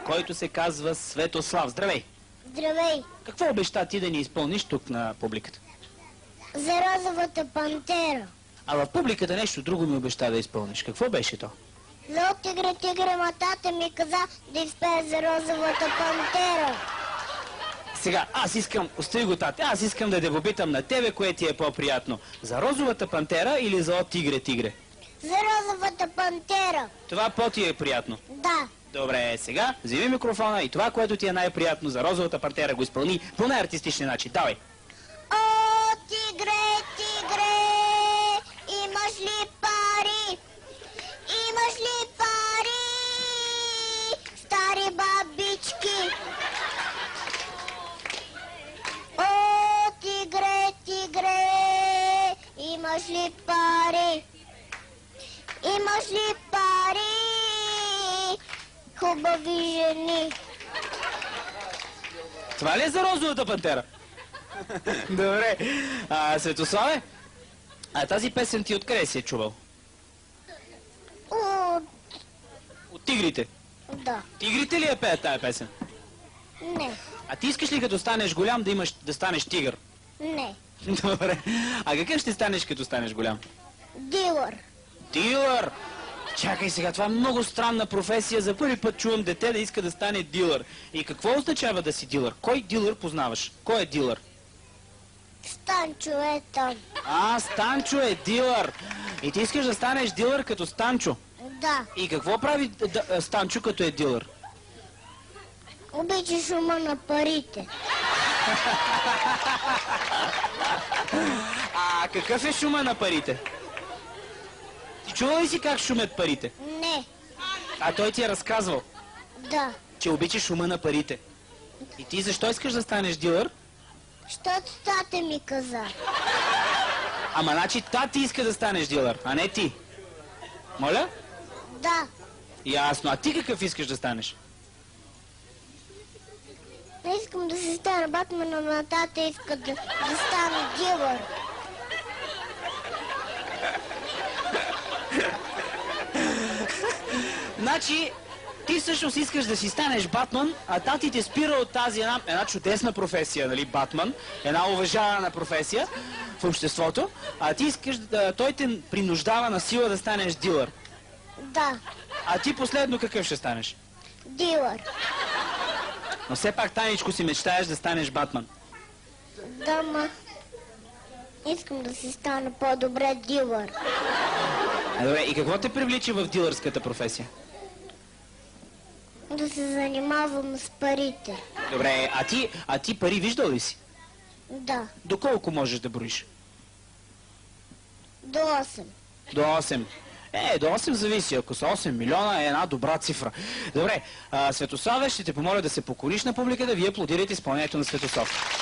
който се казва Светослав. Здравей! Здравей! Какво обеща ти да ни изпълниш тук на публиката? За розовата пантера. А в публиката нещо друго ми обеща да изпълниш. Какво беше то? Ло, тигре, тигре, матата ми каза да изпее за розовата пантера. Сега, аз искам, остави го тате, аз искам да те попитам на тебе, кое ти е по-приятно. За розовата пантера или за О, тигре, тигре? За розовата пантера. Това по-ти е приятно. Да. Добре, сега вземи микрофона и това, което ти е най-приятно за розовата пантера, го изпълни по най-артистичен начин. Давай! О, тигре, тигре, имаш ли пари? Имаш ли пари? Стари бабички. О, тигре, тигре, имаш ли пари? Имаш ли пари? Хубави жени. Това ли е за розовата пантера? Добре. Светославе, тази песен ти откъде си е чувал? От тигрите. Да. Тигрите ли я пеят тая песен? Не. А ти искаш ли като станеш голям да станеш тигър? Не. Добре. А какъв ще станеш като станеш голям? Дилър. Дилър! Чакай сега, това е много странна професия. За първи път чувам дете да иска да стане дилър. И какво означава да си дилър? Кой дилър познаваш? Кой е дилър? Станчо е там. Станчо е дилър. И ти искаш да станеш дилър като Станчо. Да. И какво прави Станчо като е дилър? Обича шума на парите. А какъв е шума на парите? Ти чува ли си как шумят парите? Не. А той ти е разказвал, Да. че обича шума на парите. И ти защо искаш да станеш дилър? Щото тата ми каза. Ама значи тати иска да станеш дилър, а не ти. Моля? Да. Ясно. А ти какъв искаш да станеш? Не искам да се стана Батман, но тата иска да стане дилър. Значи, ти всъщност искаш да си станеш Батман, а тати те спира от тази една чудесна професия, нали, Батман, една уважавана професия в обществото, а ти искаш, той те принуждава на сила да станеш дилър. Да. А ти последно какъв ще станеш? Дилър. Но все пак тайничко си мечтаеш да станеш Батман. Да, ма. Искам да си стана по-добре дилър. Добре, и какво те привлича в дилърската професия? Да се занимавам с парите. Добре, а ти пари виждал ли си? Да. Доколко можеш да броиш? До 8. До 8. До 8 зависи. Ако са 8 милиона е една добра цифра. Добре, Светославе, ще те помоля да се покориш на публиката, вие аплодирайте изпълнението на Светослав.